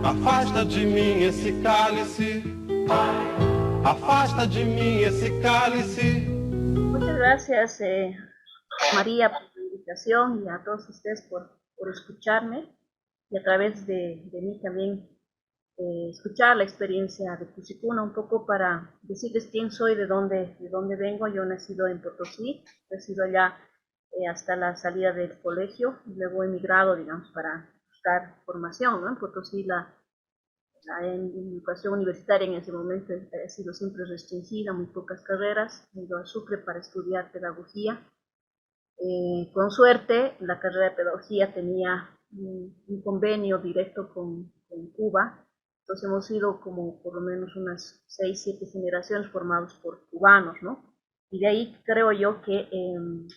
Afasta de mim esse cálice, afasta de mí ese cálice. Muchas gracias, María, por la invitación y a todos ustedes por escucharme y a través de mí también escuchar la experiencia de Cusikuna, un poco para decirles quién soy, de dónde vengo. Yo he nacido en Potosí, he sido allá hasta la salida del colegio y luego he emigrado, digamos, para buscar formación, ¿no? En Potosí la educación universitaria en ese momento ha sido siempre restringida, muy pocas carreras. He ido a Sucre para estudiar pedagogía. Con suerte, la carrera de pedagogía tenía un convenio directo con Cuba, entonces hemos sido como por lo menos unas 6, 7 generaciones formados por cubanos, ¿no? Y de ahí creo yo que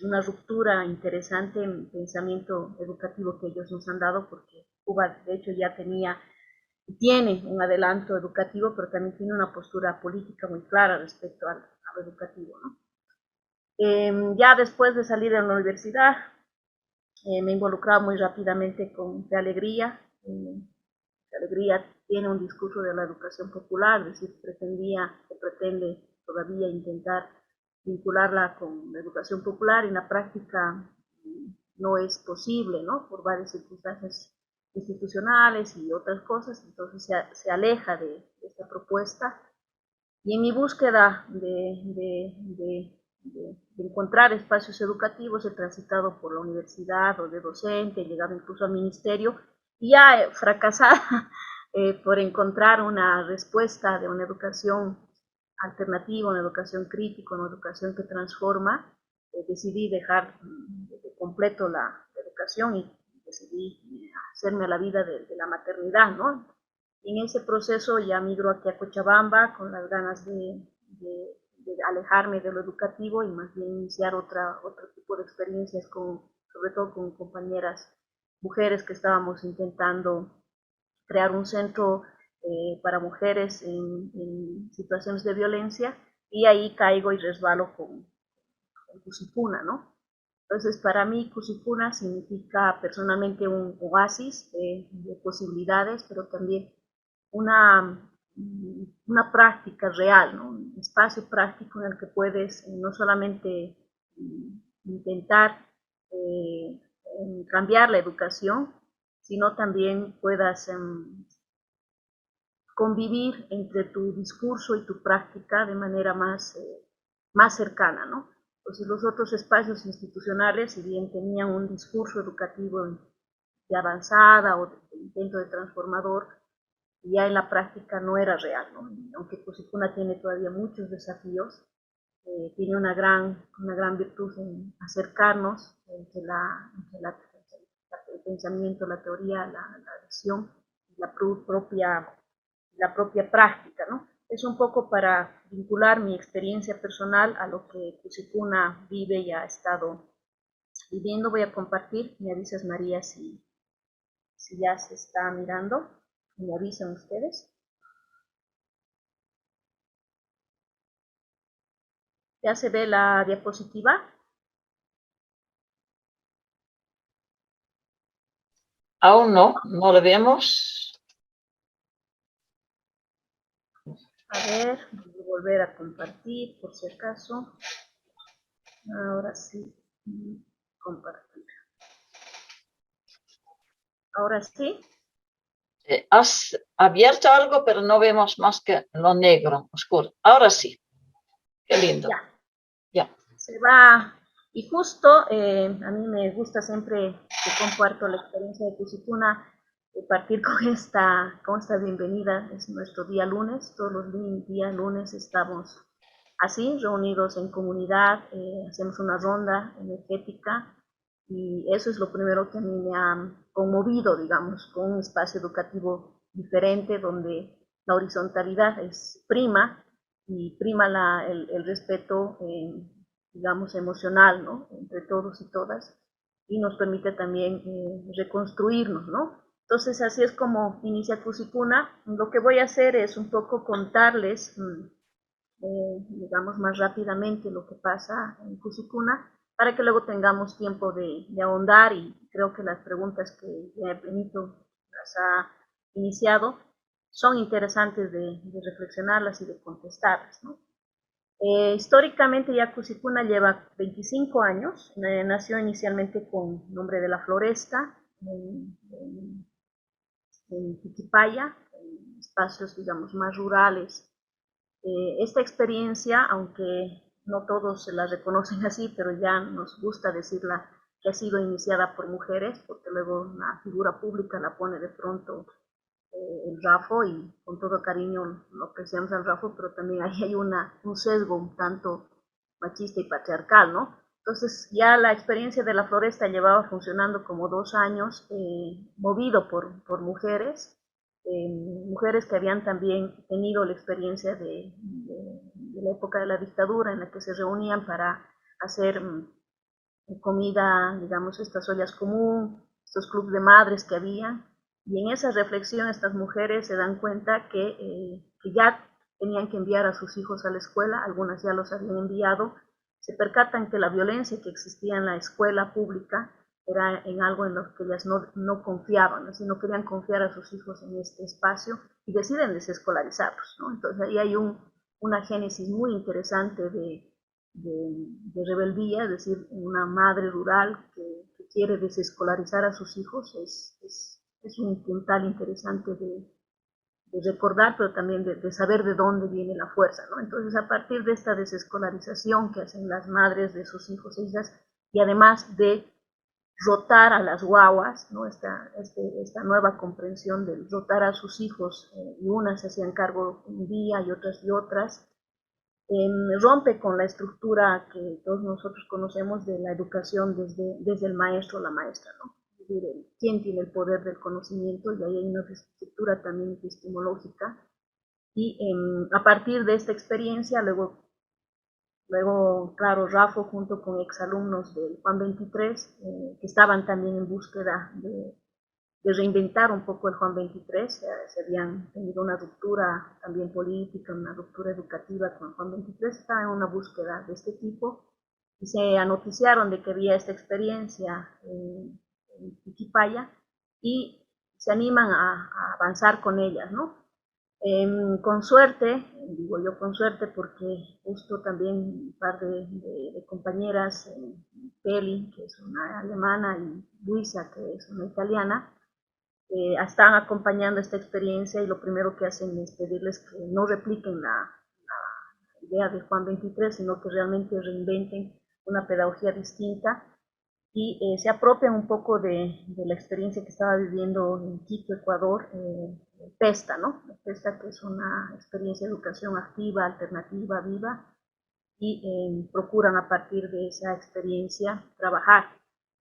una ruptura interesante en el pensamiento educativo que ellos nos han dado, porque Cuba de hecho ya tiene un adelanto educativo, pero también tiene una postura política muy clara respecto a lo educativo, ¿no? Ya después de salir de la universidad, me he involucrado muy rápidamente con De Alegría. De Alegría tiene un discurso de la educación popular, es decir, pretende todavía intentar vincularla con la educación popular, y en la práctica no es posible, ¿no? Por varias circunstancias institucionales y otras cosas, entonces se aleja de esta propuesta. Y en mi búsqueda de encontrar espacios educativos he transitado por la universidad o de docente, he llegado incluso al ministerio y ya he fracasado por encontrar una respuesta de una educación alternativa, una educación crítica, una educación que transforma. Decidí dejar de completo la educación y decidí hacerme a la vida de la maternidad, ¿no? Y en ese proceso ya migro aquí a Cochabamba con las ganas de alejarme de lo educativo y más bien iniciar otro tipo de experiencias, sobre todo con compañeras mujeres que estábamos intentando crear un centro para mujeres en situaciones de violencia, y ahí caigo y resbalo con Cusikuna, ¿no? Entonces, para mí, Cusikuna significa personalmente un oasis de posibilidades, pero también una, una práctica real, ¿no? Un espacio práctico en el que puedes no solamente intentar eh, cambiar la educación, sino también puedas convivir entre tu discurso y tu práctica de manera más cercana, ¿no? Entonces los otros espacios institucionales, si bien tenían un discurso educativo de avanzada o de intento de transformador, ya en la práctica no era real, ¿no? Aunque Cusikuna tiene todavía muchos desafíos, tiene una gran virtud en acercarnos entre el pensamiento, la teoría, la visión, la propia la propia práctica, ¿no? Es un poco para vincular mi experiencia personal a lo que Cusikuna vive y ha estado viviendo. Voy a compartir, me avisas María si ya se está mirando, me avisan ustedes. ¿Ya se ve la diapositiva? Aún no lo vemos. A ver, voy a volver a compartir por si acaso. Ahora sí, compartir. Ahora sí. Has abierto algo, pero no vemos más que lo negro, oscuro. Ahora sí. Qué lindo. Ya. Se va. Y justo a mí me gusta siempre que comparto la experiencia de Cusikuna, partir con esta bienvenida. Es nuestro día lunes, todos los días lunes estamos así, reunidos en comunidad, hacemos una ronda energética, y eso es lo primero que a mí me ha conmovido, digamos, con un espacio educativo diferente donde la horizontalidad es prima y prima el respeto, digamos, emocional, ¿no? Entre todos y todas, y nos permite también reconstruirnos, ¿no? Entonces, así es como inicia Cusikuna. Lo que voy a hacer es un poco contarles, digamos, más rápidamente lo que pasa en Cusikuna, para que luego tengamos tiempo de ahondar, y creo que las preguntas que ya he venido las ha iniciado, son interesantes de reflexionarlas y de contestarlas, ¿no? Históricamente Yacuchicuna lleva 25 años, nació inicialmente con nombre de La Floresta, en Tiquipaya, en espacios, digamos, más rurales. Esta experiencia, aunque no todos se la reconocen así, pero ya nos gusta decirla que ha sido iniciada por mujeres, porque luego una figura pública la pone de pronto el RAFO, y con todo cariño lo apreciamos al RAFO, pero también ahí hay un sesgo un tanto machista y patriarcal, ¿no? Entonces ya la experiencia de La Floresta llevaba funcionando como 2 años, movido por mujeres, mujeres que habían también tenido la experiencia de la época de la dictadura, en la que se reunían para hacer comida, digamos, estas ollas común, estos clubes de madres que había, y en esa reflexión estas mujeres se dan cuenta que ya tenían que enviar a sus hijos a la escuela, algunas ya los habían enviado, se percatan que la violencia que existía en la escuela pública era en algo en lo que ellas no confiaban, así no querían confiar a sus hijos en este espacio y deciden desescolarizarlos, ¿no? Entonces ahí hay una génesis muy interesante de rebeldía, es decir, una madre rural que quiere desescolarizar a sus hijos, es un puntal interesante de recordar, pero también de saber de dónde viene la fuerza, ¿no? Entonces, a partir de esta desescolarización que hacen las madres de sus hijos e hijas, y además de rotar a las guaguas, ¿no? Esta nueva comprensión de rotar a sus hijos, y unas se hacían cargo un día y otras, rompe con la estructura que todos nosotros conocemos de la educación desde el maestro o la maestra, ¿no? Es decir, quién tiene el poder del conocimiento, y ahí hay una estructura también epistemológica, y a partir de esta experiencia, luego claro, Rafo junto con exalumnos del Juan 23, que estaban también en búsqueda de reinventar un poco el Juan 23, se habían tenido una ruptura también política, una ruptura educativa con el Juan 23, estaba en una búsqueda de este tipo, y se anoticiaron de que había esta experiencia en Tiquipaya, y se animan a avanzar con ellas, ¿no? Con suerte, digo yo con suerte porque justo también un par de compañeras, Peli, que es una alemana, y Luisa, que es una italiana, están acompañando esta experiencia, y lo primero que hacen es pedirles que no repliquen la idea de Juan 23, sino que realmente reinventen una pedagogía distinta, y se apropian un poco de la experiencia que estaba viviendo en Quito, Ecuador, PESTA, ¿no? PESTA, que es una experiencia de educación activa, alternativa, viva, y procuran a partir de esa experiencia trabajar.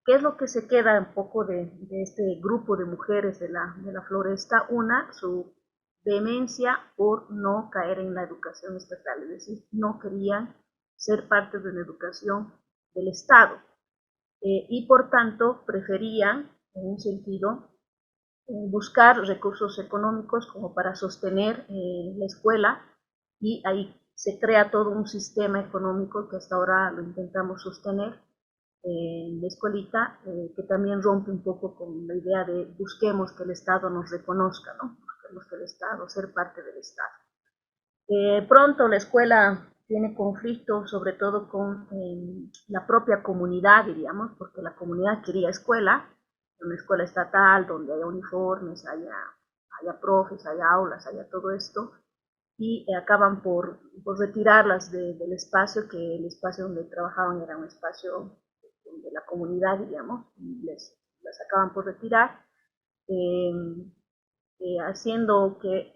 ¿Qué es lo que se queda un poco de este grupo de mujeres de la Floresta? Una, su vehemencia por no caer en la educación estatal, es decir, no querían ser parte de una educación del Estado, y por tanto preferían, en un sentido, buscar recursos económicos como para sostener la escuela, y ahí se crea todo un sistema económico que hasta ahora lo intentamos sostener en la escuelita, que también rompe un poco con la idea de busquemos que el Estado nos reconozca, ¿no? Busquemos que el Estado, ser parte del Estado. Pronto la escuela tiene conflicto, sobre todo con la propia comunidad, diríamos, porque la comunidad quería escuela, una escuela estatal donde haya uniformes, haya profes, haya aulas, haya todo esto, y acaban por retirarlas del espacio, que el espacio donde trabajaban era un espacio de la comunidad, diríamos, y las acaban por retirar, haciendo que,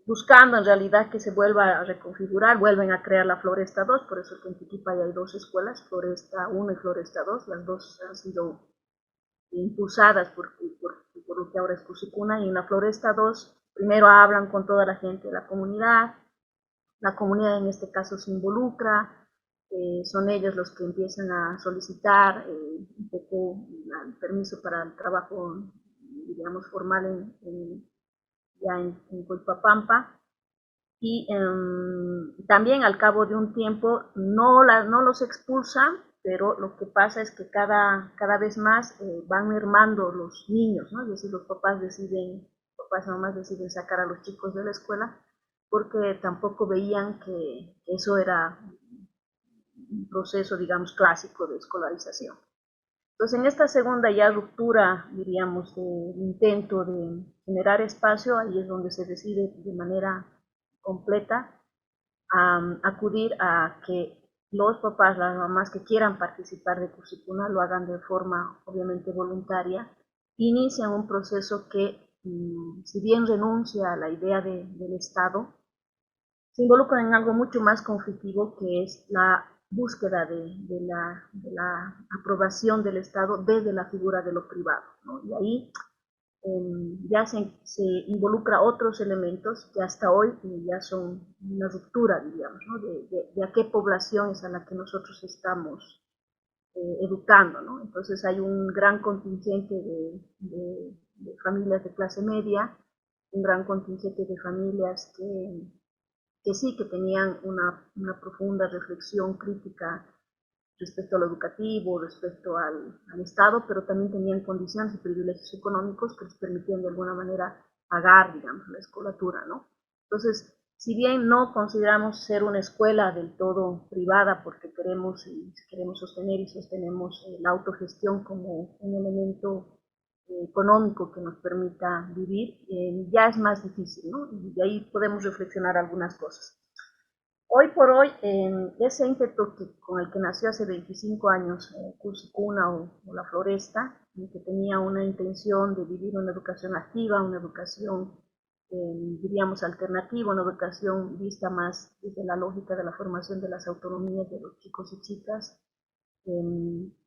buscando en realidad que se vuelva a reconfigurar, vuelven a crear la Floresta 2, por eso que en Tiquipaya hay 2 escuelas, Floresta 1 y Floresta 2, las dos han sido impulsadas por lo que ahora es Cuchicuna, y en la Floresta 2 primero hablan con toda la gente de la comunidad en este caso se involucra, son ellos los que empiezan a solicitar un poco el permiso para el trabajo, digamos, formal ya en Colpapampa, y también al cabo de un tiempo no los expulsan, pero lo que pasa es que cada vez más van mermando los niños, ¿no? Es decir, los papás deciden papás y mamás deciden sacar a los chicos de la escuela porque tampoco veían que eso era un proceso, digamos, clásico de escolarización. Entonces, en esta segunda ya ruptura, diríamos, de intento de generar espacio, ahí es donde se decide de manera completa acudir a que los papás, las mamás que quieran participar de Cursicuna lo hagan de forma obviamente voluntaria, inician un proceso que, si bien renuncia a la idea del Estado, se involucran en algo mucho más conflictivo, que es la búsqueda de la aprobación del Estado desde la figura de lo privado, ¿no? Y ahí ya se involucra otros elementos que hasta hoy ya son una ruptura, digamos, ¿no? de a qué población es a la que nosotros estamos educando, ¿no? Entonces hay un gran contingente de familias de clase media, un gran contingente de familias que sí, que tenían una profunda reflexión crítica respecto a lo educativo, respecto al Estado, pero también tenían condiciones y privilegios económicos que les permitían de alguna manera pagar, digamos, la escolatura, ¿no? Entonces, si bien no consideramos ser una escuela del todo privada porque queremos sostener y sostenemos la autogestión como un elemento económico que nos permita vivir, ya es más difícil, ¿no? Y de ahí podemos reflexionar algunas cosas. Hoy por hoy, ese ímpetu con el que nació hace 25 años Cursicuna o La Floresta, que tenía una intención de vivir una educación activa, una educación, diríamos, alternativa, una educación vista más desde la lógica de la formación de las autonomías de los chicos y chicas,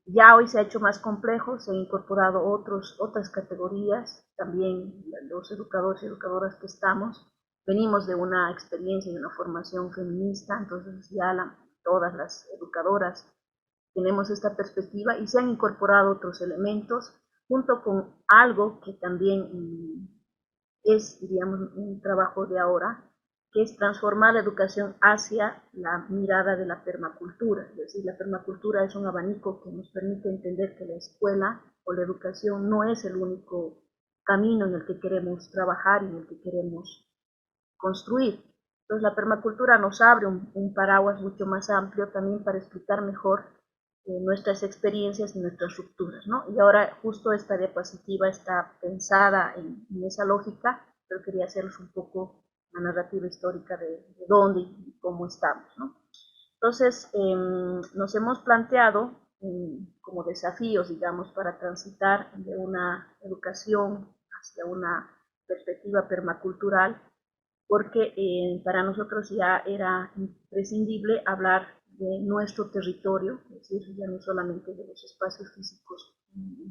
ya hoy se ha hecho más complejo, se han incorporado otras categorías, también los educadores y educadoras que estamos, venimos de una experiencia y una formación feminista, entonces ya todas las educadoras tenemos esta perspectiva y se han incorporado otros elementos, junto con algo que también es, diríamos, un trabajo de ahora, que es transformar la educación hacia la mirada de la permacultura. Es decir, la permacultura es un abanico que nos permite entender que la escuela o la educación no es el único camino en el que queremos trabajar y en el que queremos construir. Entonces, la permacultura nos abre un paraguas mucho más amplio también para explicar mejor nuestras experiencias y nuestras rupturas, ¿no? Y ahora justo esta diapositiva está pensada en esa lógica, pero quería hacerles un poco la narrativa histórica de dónde y cómo estamos, ¿no? Entonces, nos hemos planteado como desafíos, digamos, para transitar de una educación hacia una perspectiva permacultural, porque para nosotros ya era imprescindible hablar de nuestro territorio, es decir, ya no solamente de los espacios físicos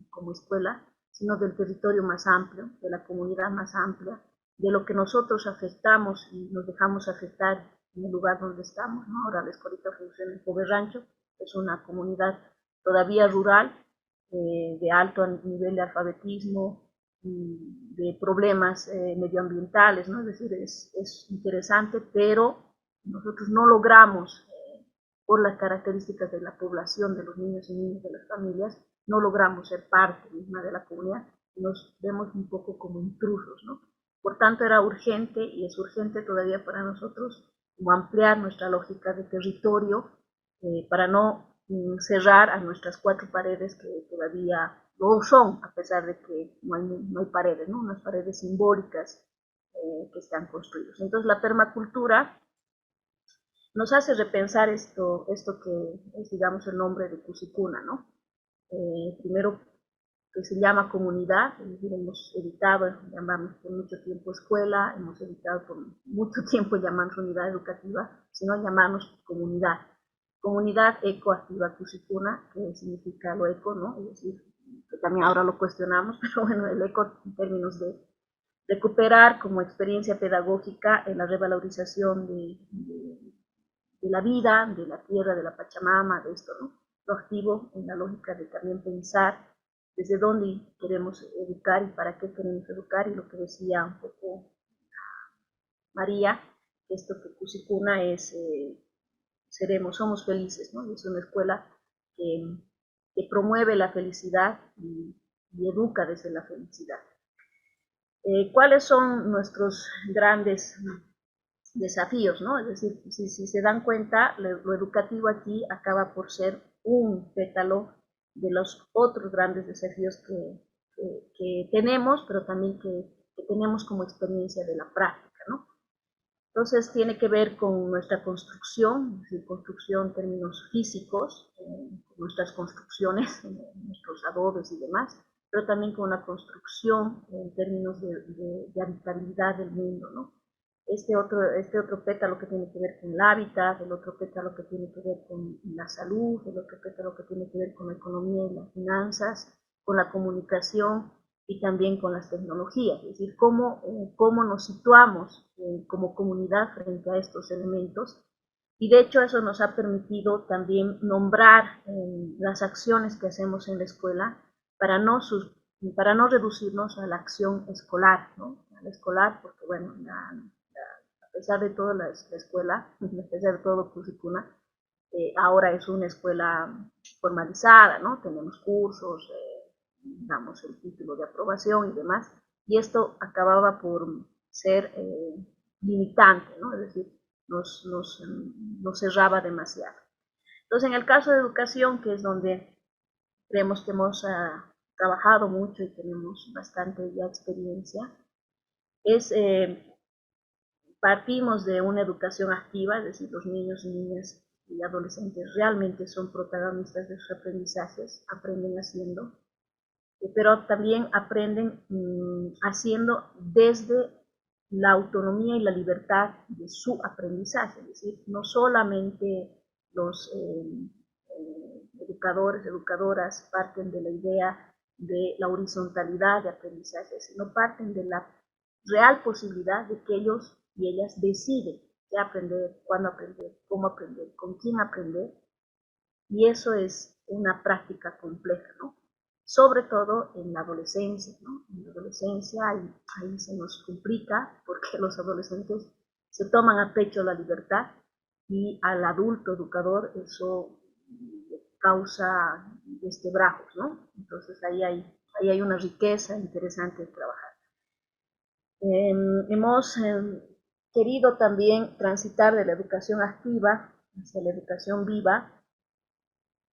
como escuela, sino del territorio más amplio, de la comunidad más amplia, de lo que nosotros afectamos y nos dejamos afectar en el lugar donde estamos, ¿no? Ahora la escuelita funciona en Pobre Rancho, es una comunidad todavía rural, de alto nivel de alfabetismo, de problemas medioambientales, ¿no? Es decir, es interesante, pero nosotros no logramos, por las características de la población, de los niños y niñas, de las familias, no logramos ser parte misma de la comunidad, nos vemos un poco como intrusos, ¿no? Por tanto, era urgente y es urgente todavía para nosotros como ampliar nuestra lógica de territorio para no cerrar a nuestras cuatro paredes que todavía lo son, a pesar de que no hay paredes, ¿no? Unas paredes simbólicas que están construidas. Entonces, la permacultura nos hace repensar esto que es, digamos, el nombre de Cursicuna, ¿no? Primero, que se llama comunidad, es decir, hemos evitado llamarnos por mucho tiempo escuela, hemos evitado por mucho tiempo llamarnos unidad educativa, sino llamarnos comunidad. Comunidad ecoactiva Cursicuna, que significa lo eco, ¿no? Es decir, que también ahora lo cuestionamos, pero bueno, el eco en términos de recuperar como experiencia pedagógica en la revalorización de la vida, de la tierra, de la Pachamama, de esto, ¿no? Lo activo en la lógica de también pensar desde dónde queremos educar y para qué queremos educar, y lo que decía un poco María, esto que Cursicuna es, somos felices, ¿no? Es una escuela que promueve la felicidad y educa desde la felicidad. ¿Cuáles son nuestros grandes desafíos, ¿no? Es decir, si se dan cuenta, lo educativo aquí acaba por ser un pétalo de los otros grandes desafíos que tenemos, pero también que tenemos como experiencia de la práctica, ¿no? Entonces tiene que ver con nuestra construcción, es decir, construcción en términos físicos, nuestras construcciones, nuestros adobes y demás, pero también con una construcción en términos de habitabilidad del mundo, ¿no? Este otro pétalo que tiene que ver con el hábitat, el otro pétalo que tiene que ver con la salud, el otro pétalo que tiene que ver con la economía y las finanzas, con la comunicación y también con las tecnologías, es decir, cómo nos situamos como comunidad frente a estos elementos. Y de hecho eso nos ha permitido también nombrar las acciones que hacemos en la escuela para no, para no reducirnos a la acción escolar, ¿no? A la escolar, porque bueno, a pesar de todo la escuela, a pesar de todo currícula, ahora es una escuela formalizada, ¿no? Tenemos cursos, damos el título de aprobación y demás, y esto acababa por ser limitante, ¿no? Es decir, nos cerraba demasiado. Entonces, en el caso de educación, que es donde creemos que hemos trabajado mucho y tenemos bastante ya experiencia, es partimos de una educación activa, es decir, los niños y niñas y adolescentes realmente son protagonistas de sus aprendizajes, aprenden haciendo, pero también aprenden haciendo desde la autonomía y la libertad de su aprendizaje, es decir, no solamente los educadores, educadoras parten de la idea de la horizontalidad de aprendizaje, sino parten de la real posibilidad de que ellos y ellas deciden qué aprender, cuándo aprender, cómo aprender, con quién aprender, y eso es una práctica compleja, ¿no? Sobre todo en la adolescencia, ¿no? En la adolescencia ahí se nos complica porque los adolescentes se toman a pecho la libertad y al adulto educador eso causa desquebrajos, ¿no? Entonces ahí hay una riqueza interesante de trabajar. Hemos querido también transitar de la educación activa hacia la educación viva,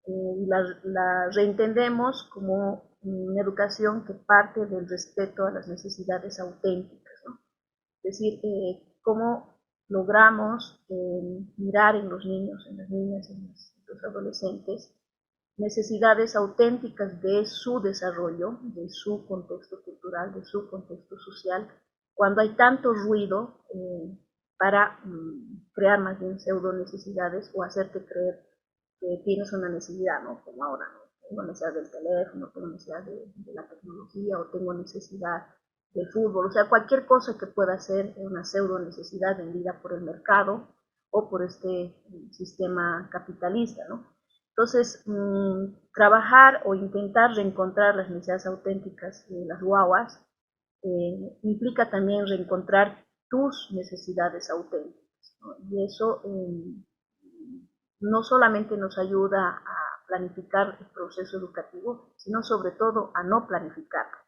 y la reentendemos como una educación que parte del respeto a las necesidades auténticas, ¿no? Es decir, cómo logramos mirar en los niños, en las niñas, en los adolescentes, necesidades auténticas de su desarrollo, de su contexto cultural, de su contexto social, cuando hay tanto ruido para crear más bien pseudo necesidades o hacerte creer que tienes una necesidad, ¿no? Como ahora, ¿no? Tengo necesidad del teléfono, tengo necesidad de la tecnología o tengo necesidad del fútbol, o sea, cualquier cosa que pueda ser una pseudo necesidad vendida por el mercado o por este sistema capitalista, ¿no? Entonces, trabajar o intentar reencontrar las necesidades auténticas de las guaguas implica también reencontrar tus necesidades auténticas, ¿no? Y eso no solamente nos ayuda a planificar el proceso educativo, sino sobre todo a no planificarlo.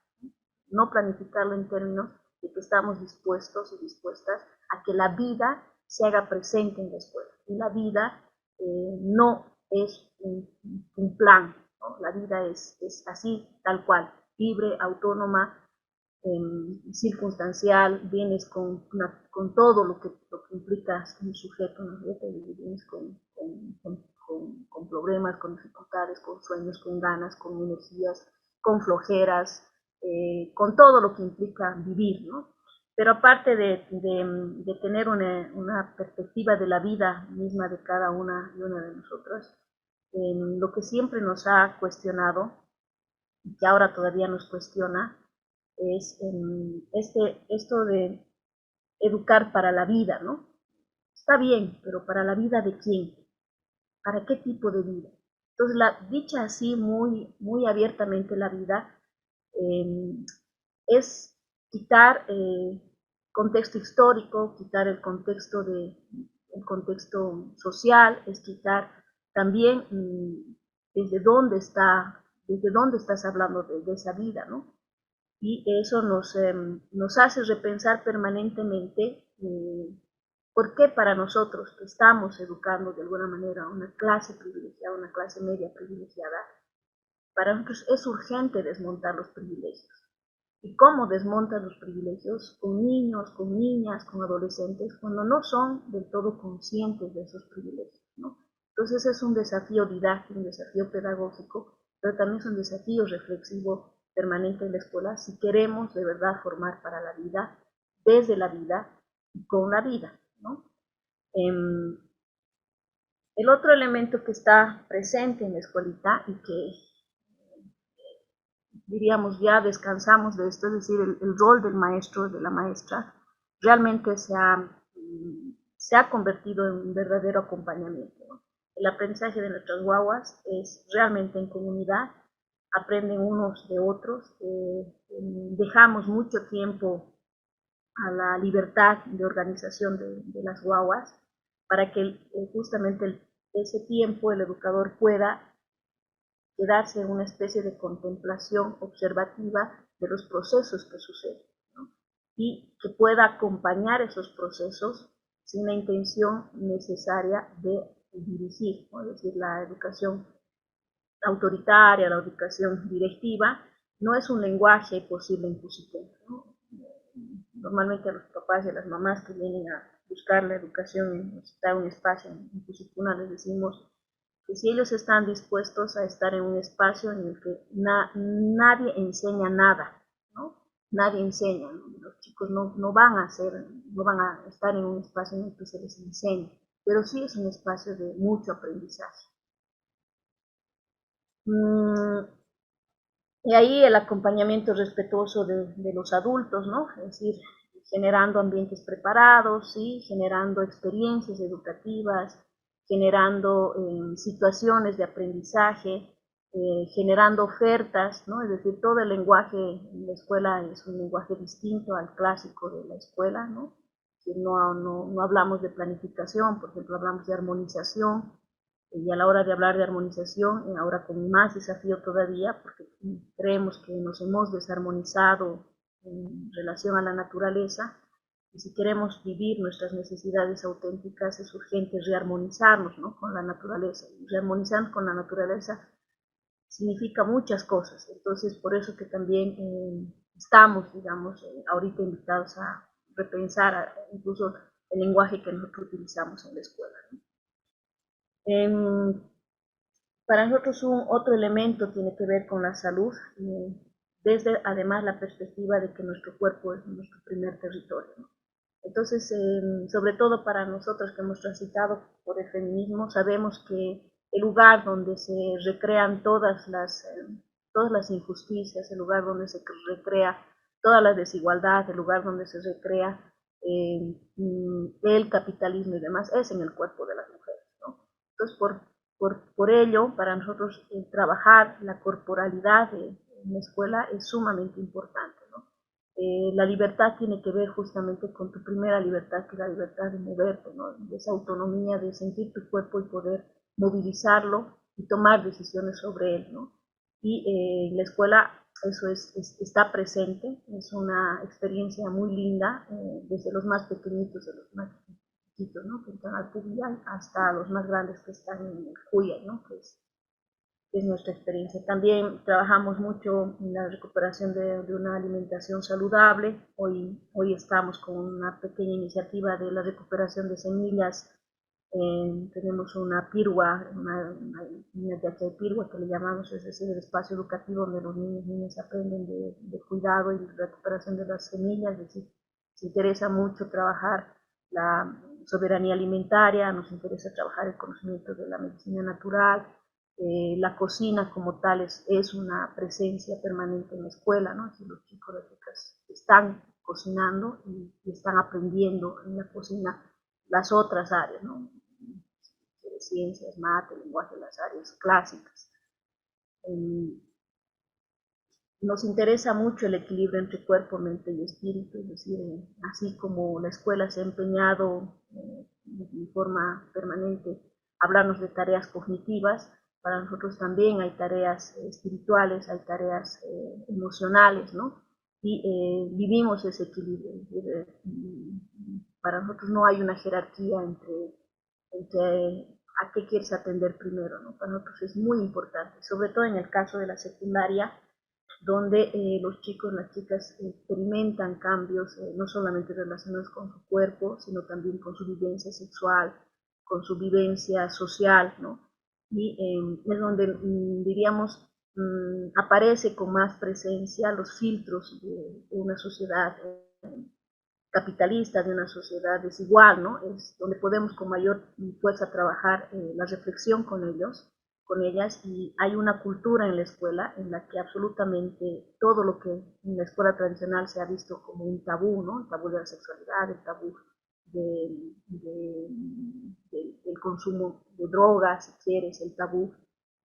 No planificarlo en términos de que estamos dispuestos y dispuestas a que la vida se haga presente en la escuela. Y la vida no es un plan, ¿no? La vida es así, tal cual, libre, autónoma, circunstancial, vienes con todo lo que implica un sujeto, ¿no? Vienes con problemas, con dificultades, con sueños, con ganas, con energías, con flojeras, con todo lo que implica vivir, ¿no? Pero aparte de tener una perspectiva de la vida misma de cada una y una de nosotras, lo que siempre nos ha cuestionado y que ahora todavía nos cuestiona es esto de educar para la vida, ¿no? Está bien, pero ¿para la vida de quién? ¿Para qué tipo de vida? Entonces, dicha así muy abiertamente la vida, es quitar contexto histórico, quitar el contexto social, es quitar también desde dónde estás hablando de esa vida, ¿no? y eso nos hace repensar permanentemente por qué para nosotros que estamos educando de alguna manera a una clase privilegiada, una clase media privilegiada, para nosotros es urgente desmontar los privilegios. ¿Y cómo desmontan los privilegios? Con niños, con niñas, con adolescentes, cuando no son del todo conscientes de esos privilegios, ¿no? Entonces es un desafío didáctico, un desafío pedagógico, pero también es un desafío reflexivo permanente en la escuela si queremos de verdad formar para la vida, desde la vida y con la vida, ¿no? El otro elemento que está presente en la escuelita y que diríamos ya descansamos de esto, es decir, el rol del maestro, de la maestra, realmente se ha convertido en un verdadero acompañamiento, ¿no? El aprendizaje de nuestras guaguas es realmente en comunidad, aprenden unos de otros, dejamos mucho tiempo a la libertad de organización de las guaguas para que justamente ese tiempo el educador pueda quedarse en una especie de contemplación observativa de los procesos que suceden, ¿no? Y que pueda acompañar esos procesos sin la intención necesaria de dirigir, ¿no? Es decir, la educación autoritaria, la educación directiva, no es un lenguaje posible impositivo, ¿no? Normalmente a los papás y a las mamás que vienen a buscar la educación en necesitar un espacio en Pusipuna les decimos que si ellos están dispuestos a estar en un espacio en el que nadie enseña nada, ¿no? Nadie enseña, ¿no? Los chicos no van a estar en un espacio en el que se les enseñe, pero sí es un espacio de mucho aprendizaje. Y ahí el acompañamiento respetuoso de los adultos, ¿no? Es decir, generando ambientes preparados, ¿sí? Generando experiencias educativas, generando situaciones de aprendizaje, generando ofertas, ¿no? Es decir, todo el lenguaje en la escuela es un lenguaje distinto al clásico de la escuela, ¿no? No hablamos de planificación, por ejemplo, hablamos de armonización, y a la hora de hablar de armonización, ahora con más desafío todavía, porque creemos que nos hemos desarmonizado en relación a la naturaleza, y si queremos vivir nuestras necesidades auténticas es urgente rearmonizarnos, ¿no? Con la naturaleza. Y rearmonizarnos con la naturaleza significa muchas cosas, entonces por eso que también estamos, digamos, ahorita invitados a repensar incluso el lenguaje que nosotros utilizamos en la escuela, ¿no? Para nosotros otro elemento tiene que ver con la salud, desde además la perspectiva de que nuestro cuerpo es nuestro primer territorio, ¿no? Entonces, sobre todo para nosotros que hemos transitado por el feminismo, sabemos que el lugar donde se recrean todas las injusticias, el lugar donde se recrea toda la desigualdad, el lugar donde se recrea el capitalismo y demás, es en el cuerpo de las mujeres, ¿no? Entonces, por ello, para nosotros trabajar la corporalidad en la escuela es sumamente importante, ¿no? La libertad tiene que ver justamente con tu primera libertad, que es la libertad de moverte, ¿no? De esa autonomía de sentir tu cuerpo y poder movilizarlo y tomar decisiones sobre él, ¿no? Y en la escuela eso está presente, es una experiencia muy linda, desde los más pequeñitos, de los más chiquitos, ¿no? Que están al Pubillan, hasta los más grandes que están en el Cuyay, ¿no? Que es nuestra experiencia. También trabajamos mucho en la recuperación de una alimentación saludable. Hoy estamos con una pequeña iniciativa de la recuperación de semillas. Tenemos una pirua, una pirua que le llamamos, es decir, el espacio educativo donde los niños y niñas aprenden de cuidado y recuperación de las semillas. Es decir, nos interesa mucho trabajar la soberanía alimentaria, nos interesa trabajar el conocimiento de la medicina natural. La cocina como tal es una presencia permanente en la escuela, ¿no? Si los chicos de chicas están cocinando y están aprendiendo en la cocina las otras áreas, ¿no? Ciencias, mate, lenguaje, las áreas clásicas. Nos interesa mucho el equilibrio entre cuerpo, mente y espíritu, es decir, así como la escuela se ha empeñado de forma permanente hablarnos de tareas cognitivas, para nosotros también hay tareas espirituales, hay tareas emocionales, ¿no? y vivimos ese equilibrio. Para nosotros no hay una jerarquía entre a qué quieres atender primero, ¿no? Para nosotros es muy importante, sobre todo en el caso de la secundaria, donde los chicos, las chicas experimentan cambios no solamente relacionados con su cuerpo, sino también con su vivencia sexual, con su vivencia social, ¿no? Y es donde, diríamos, aparece con más presencia los filtros de una sociedad capitalista, de una sociedad desigual, ¿no? Es donde podemos con mayor fuerza trabajar la reflexión con ellos, con ellas, y hay una cultura en la escuela en la que absolutamente todo lo que en la escuela tradicional se ha visto como un tabú, ¿no? El tabú de la sexualidad, el tabú del consumo de drogas, si quieres, el tabú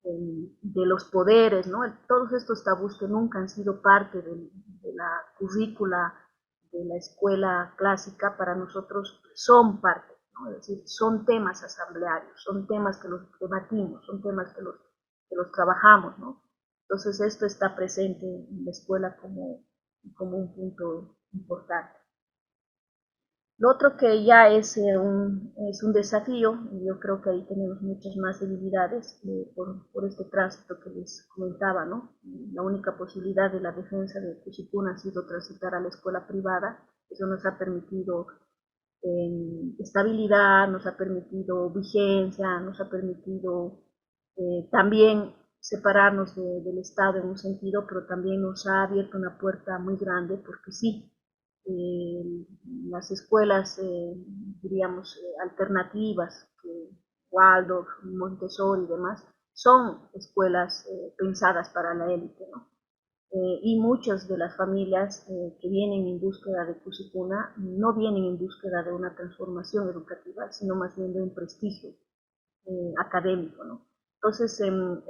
de los poderes, ¿no? Todos estos tabús que nunca han sido parte de la currícula de la escuela clásica, para nosotros son parte, ¿no? Es decir, son temas asamblearios, son temas que los debatimos, son temas que los trabajamos, ¿no? Entonces esto está presente en la escuela como un punto importante. Lo otro que ya es un desafío, y yo creo que ahí tenemos muchas más debilidades por este tránsito que les comentaba, ¿no? La única posibilidad de la defensa de Cuchipuna ha sido transitar a la escuela privada. Eso nos ha permitido estabilidad, nos ha permitido vigencia, nos ha permitido también separarnos del Estado en un sentido, pero también nos ha abierto una puerta muy grande, porque sí, las escuelas, diríamos, alternativas, Waldorf, Montessori y demás, son escuelas pensadas para la élite, ¿no? Y muchas de las familias que vienen en búsqueda de Cuchipuna no vienen en búsqueda de una transformación educativa, sino más bien de un prestigio académico, ¿no? Entonces,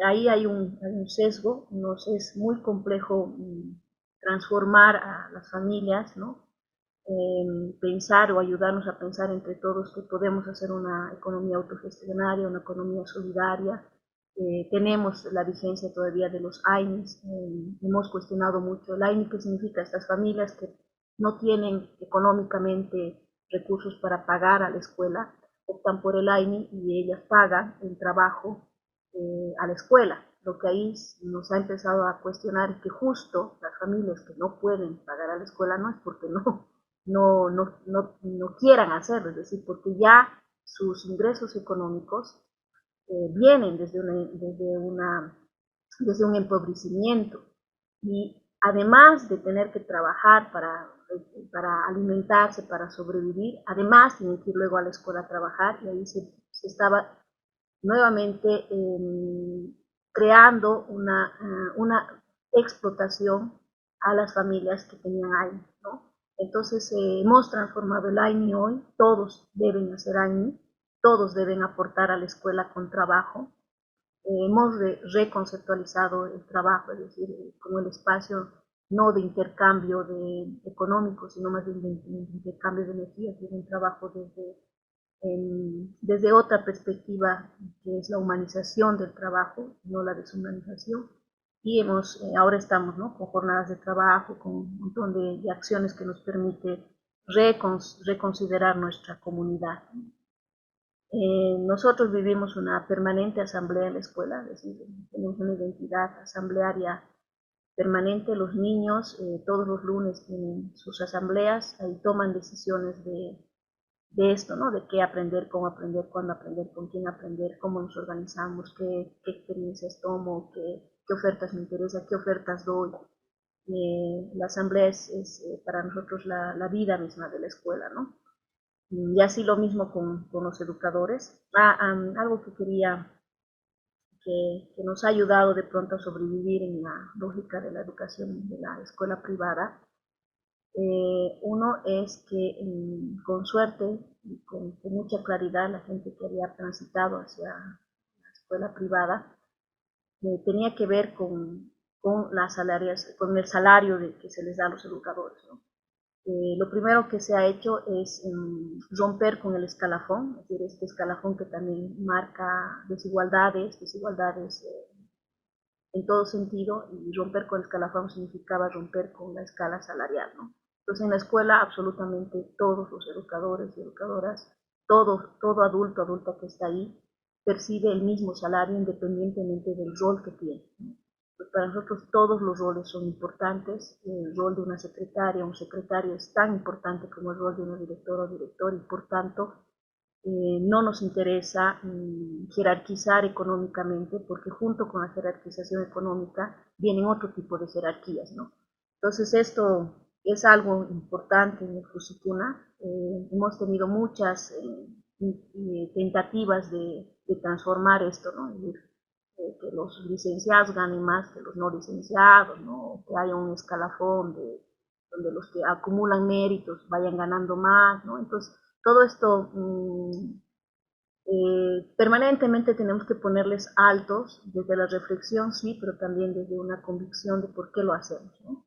ahí hay un sesgo, nos es muy complejo transformar a las familias, ¿no? Pensar o ayudarnos a pensar entre todos que podemos hacer una economía autogestionaria, una economía solidaria. Tenemos la vigencia todavía de los AINIs, hemos cuestionado mucho el AINI, qué significa estas familias que no tienen económicamente recursos para pagar a la escuela, optan por el AINI y ellas pagan el trabajo a la escuela. Lo que ahí nos ha empezado a cuestionar es que justo las familias que no pueden pagar a la escuela no es porque no quieran hacerlo, es decir, porque ya sus ingresos económicos vienen desde un empobrecimiento, y además de tener que trabajar para alimentarse, para sobrevivir, además tienen que ir luego a la escuela a trabajar, y ahí se estaba nuevamente creando una explotación a las familias que tenían AINI, ¿no? Entonces hemos transformado el AINI hoy, todos deben hacer AINI, todos deben aportar a la escuela con trabajo. Hemos reconceptualizado el trabajo, es decir, como el espacio no de intercambio económico, sino más bien de intercambio de energía, que es un trabajo desde otra perspectiva, que es la humanización del trabajo, no la deshumanización. Y ahora estamos, ¿no?, con jornadas de trabajo, con un montón de acciones que nos permite reconsiderar nuestra comunidad. Nosotros vivimos una permanente asamblea en la escuela, es decir, tenemos una identidad asamblearia permanente. Los niños todos los lunes tienen sus asambleas, ahí toman decisiones de esto, ¿no? De qué aprender, cómo aprender, cuándo aprender, con quién aprender, cómo nos organizamos, qué experiencias tomo, qué ofertas me interesan, qué ofertas doy. La asamblea es para nosotros la vida misma de la escuela, ¿no? Y así lo mismo con los educadores. Algo que quería, que nos ha ayudado de pronto a sobrevivir en la lógica de la educación de la escuela privada. Uno es que con suerte y con mucha claridad la gente que había transitado hacia la escuela privada tenía que ver con con el salario que se les da a los educadores, ¿no? Lo primero que se ha hecho es romper con el escalafón, es decir, este escalafón que también marca desigualdades en todo sentido, y romper con el escalafón significaba romper con la escala salarial, ¿no? Entonces, en la escuela, absolutamente todos los educadores y educadoras, todo adulto, adulta que está ahí, percibe el mismo salario independientemente del rol que tiene, ¿no? Pues para nosotros todos los roles son importantes. El rol de una secretaria, un secretario es tan importante como el rol de una directora o director, y por tanto no nos interesa jerarquizar económicamente, porque junto con la jerarquización económica vienen otro tipo de jerarquías, ¿no? Entonces esto es algo importante en el Fusichuna. Hemos tenido muchas tentativas de transformar esto, ¿no? Que los licenciados ganen más que los no licenciados, ¿no? Que haya un escalafón donde los que acumulan méritos vayan ganando más, ¿no? Entonces, todo esto permanentemente tenemos que ponerles altos desde la reflexión, sí, pero también desde una convicción de por qué lo hacemos, ¿no?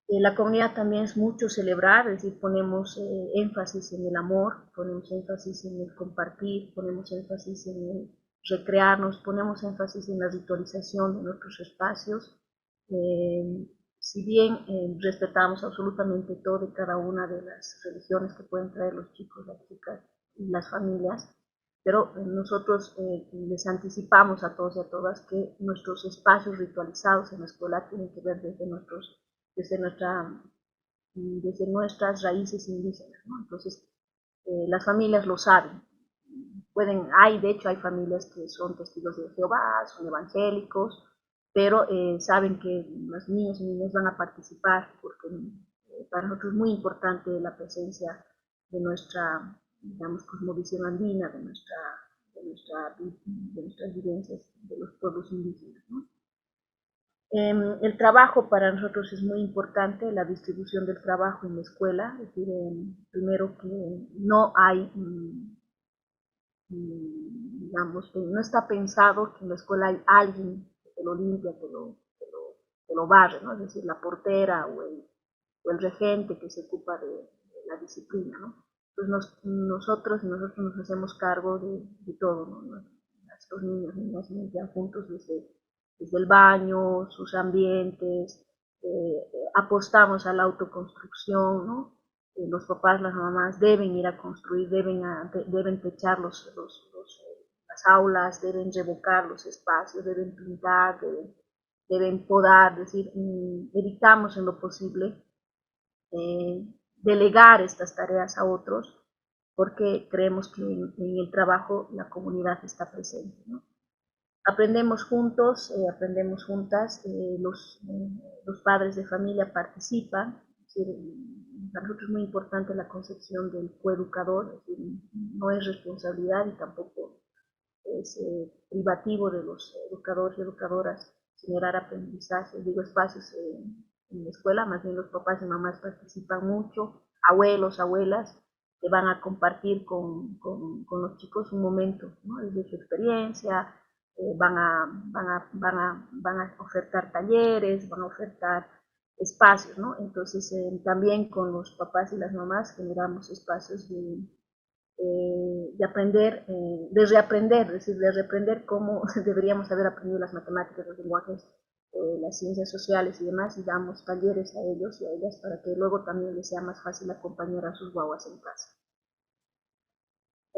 La comunidad también es mucho celebrar, es decir, ponemos énfasis en el amor, ponemos énfasis en el compartir, ponemos énfasis en el recrearnos, ponemos énfasis en la ritualización de nuestros espacios. Si bien respetamos absolutamente todo y cada una de las religiones que pueden traer los chicos, las chicas y las familias, pero nosotros les anticipamos a todos y a todas que nuestros espacios ritualizados en la escuela tienen que ver desde, nuestra, desde nuestras raíces indígenas, ¿no? Entonces, las familias lo saben. De hecho, hay familias que son testigos de Jehová, son evangélicos, pero saben que los niños y niñas van a participar, porque para nosotros es muy importante la presencia de nuestra, digamos, cosmovisión andina, de nuestras vivencias de los pueblos indígenas, ¿no? El trabajo para nosotros es muy importante, la distribución del trabajo en la escuela, es decir, primero que no hay, digamos, que no está pensado que en la escuela hay alguien que te lo limpia, que lo barre, ¿no? Es decir, la portera o el regente que se ocupa de la disciplina, ¿no? Entonces nosotros nos hacemos cargo de todo, ¿no? Los niños y niñas limpian juntos desde el baño, sus ambientes, apostamos a la autoconstrucción, ¿no? Los papás, las mamás deben ir a construir, deben techar las aulas, deben revocar los espacios, deben pintar, deben podar, es decir, evitamos en lo posible delegar estas tareas a otros, porque creemos que en el trabajo la comunidad está presente, ¿no? Aprendemos juntos, aprendemos juntas, los padres de familia participan, es decir, para nosotros es muy importante la concepción del coeducador, es decir, no es responsabilidad y tampoco es privativo de los educadores y educadoras generar aprendizaje, digo, espacios en la escuela, más bien los papás y mamás participan mucho, abuelos, abuelas, que van a compartir con los chicos un momento, ¿no? Desde su experiencia, van a ofertar talleres, van a ofertar espacios, ¿no? Entonces, también con los papás y las mamás generamos espacios de aprender, de reaprender, es decir, de reaprender cómo deberíamos haber aprendido las matemáticas, los lenguajes, las ciencias sociales y demás, y damos talleres a ellos y a ellas para que luego también les sea más fácil acompañar a sus guaguas en casa.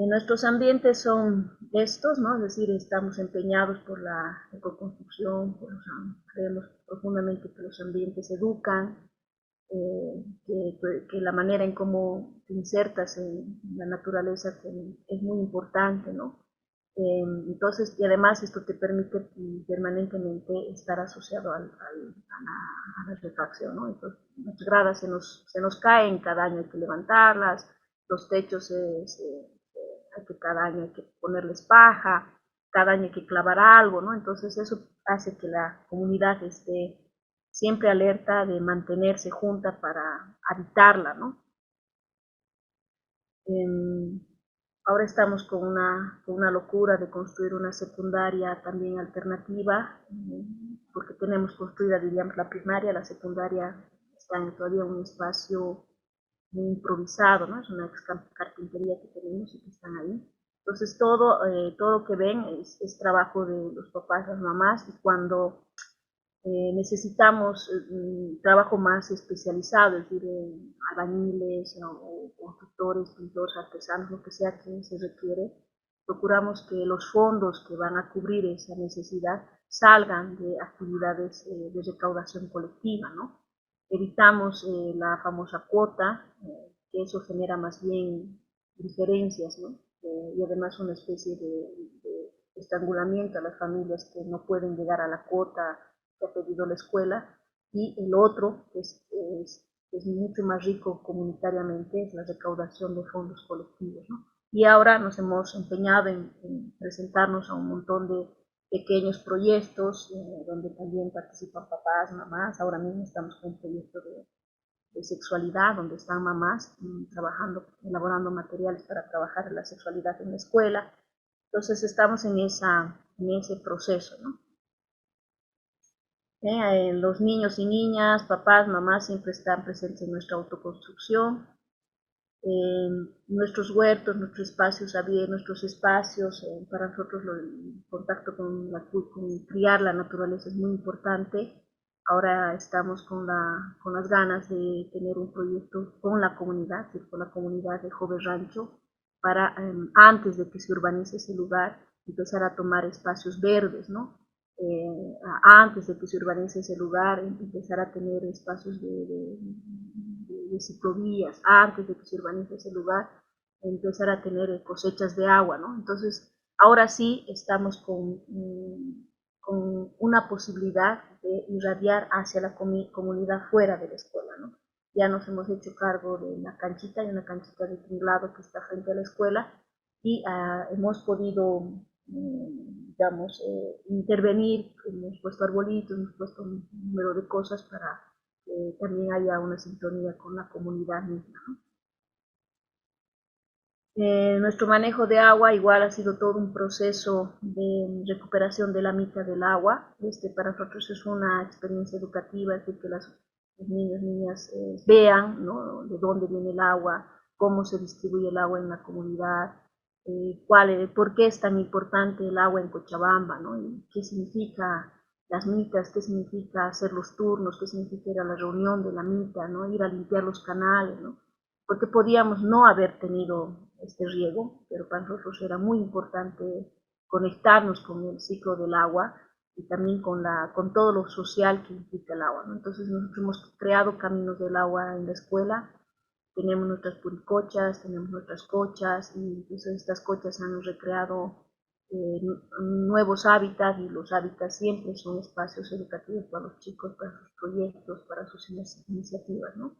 Nuestros ambientes son estos, ¿no? Es decir, estamos empeñados por la ecoconstrucción, creemos profundamente que los ambientes educan, que la manera en cómo te insertas en la naturaleza es muy importante, ¿no? Entonces, y además esto te permite permanentemente estar asociado a la refacción, ¿no? Entonces, las gradas se nos caen, cada año hay que levantarlas, los techos cada año hay que ponerles paja, cada año hay que clavar algo, ¿no? Entonces eso hace que la comunidad esté siempre alerta de mantenerse junta para habitarla, ¿no? Ahora estamos con una locura de construir una secundaria también alternativa, porque tenemos construida, diríamos, la primaria, la secundaria está todavía en un espacio muy improvisado, ¿no? Es una ex carpintería que tenemos y que están ahí. Entonces todo que ven es trabajo de los papás, las mamás, y cuando necesitamos trabajo más especializado, es decir, albañiles o constructores, pintores, artesanos, lo que sea que se requiere, procuramos que los fondos que van a cubrir esa necesidad salgan de actividades de recaudación colectiva, ¿no? Evitamos la famosa cuota, que eso genera más bien diferencias, ¿no? Y además una especie de estrangulamiento a las familias que no pueden llegar a la cuota que ha pedido la escuela, y el otro, que es mucho más rico comunitariamente, es la recaudación de fondos colectivos, ¿no? Y ahora nos hemos empeñado en presentarnos a un montón de pequeños proyectos donde también participan papás, mamás. Ahora mismo estamos con un proyecto de sexualidad, donde están mamás trabajando, elaborando materiales para trabajar en la sexualidad en la escuela. Entonces estamos en ese proceso, ¿no? Los niños y niñas, papás, mamás siempre están presentes en nuestra autoconstrucción. Nuestros huertos, nuestros espacios abiertos, nuestros espacios, para nosotros el contacto con criar la naturaleza es muy importante. Ahora estamos con las ganas de tener un proyecto con la comunidad de Joven Rancho, para antes de que se urbanice ese lugar, empezar a tomar espacios verdes, ¿no? Antes de que se urbanice ese lugar, empezar a tener espacios de ciclovías, antes de que se urbanice ese lugar, empezar a tener cosechas de agua, ¿no? Entonces, ahora sí estamos con una posibilidad de irradiar hacia la comunidad fuera de la escuela, ¿no? Ya nos hemos hecho cargo de una canchita, hay una canchita de tinglado que está frente a la escuela, y hemos podido, digamos, intervenir, hemos puesto arbolitos, hemos puesto un número de cosas para que también haya una sintonía con la comunidad misma, ¿no? Nuestro manejo de agua igual ha sido todo un proceso de recuperación de la mitad del agua. Para nosotros es una experiencia educativa, es decir, que los niños y niñas vean, ¿no?, de dónde viene el agua, cómo se distribuye el agua en la comunidad, por qué es tan importante el agua en Cochabamba, ¿no? Y qué significa las mitas, qué significa hacer los turnos, qué significa ir a la reunión de la mita, ¿no?, ir a limpiar los canales, ¿no? Porque podíamos no haber tenido este riego, pero para nosotros era muy importante conectarnos con el ciclo del agua y también con todo lo social que implica el agua, ¿no? Entonces nosotros hemos creado caminos del agua en la escuela, tenemos nuestras puricochas, tenemos nuestras cochas, y entonces estas cochas han recreado nuevos hábitats, y los hábitats siempre son espacios educativos para los chicos, para sus proyectos, para sus iniciativas, ¿no?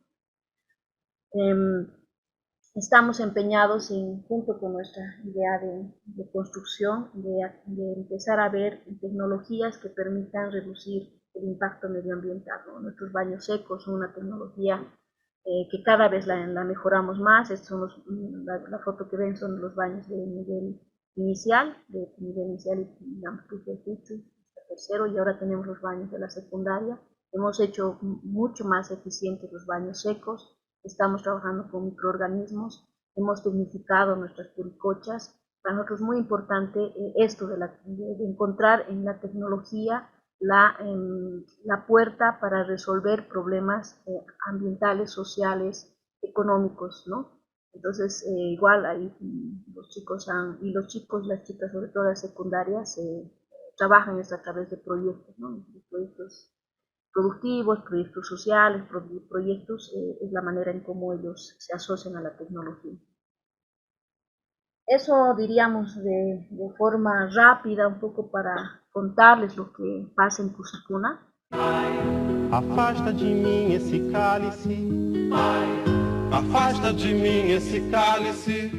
Estamos empeñados junto con nuestra idea de construcción, de empezar a ver tecnologías que permitan reducir el impacto medioambiental, ¿no? Nuestros baños secos son una tecnología que cada vez la mejoramos más. La foto que ven son los baños de nivel inicial, y digamos que tercero, y ahora tenemos los baños de la secundaria. Hemos hecho mucho más eficientes los baños secos. Estamos trabajando con microorganismos, hemos tecnificado nuestras puricochas. Para nosotros es muy importante esto de encontrar en la tecnología la puerta para resolver problemas ambientales, sociales, económicos, ¿no? Entonces, igual ahí los chicos las chicas, sobre todo las secundarias, trabajan esto a través de proyectos, ¿no? De proyectos productivos, proyectos sociales, proyectos, es la manera en cómo ellos se asocian a la tecnología. Eso diríamos de forma rápida, un poco para contarles lo que pasa en Cusicuna. Afasta de mim esse cálice, afasta de mim esse cálice,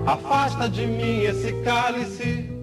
afasta de mim esse cálice.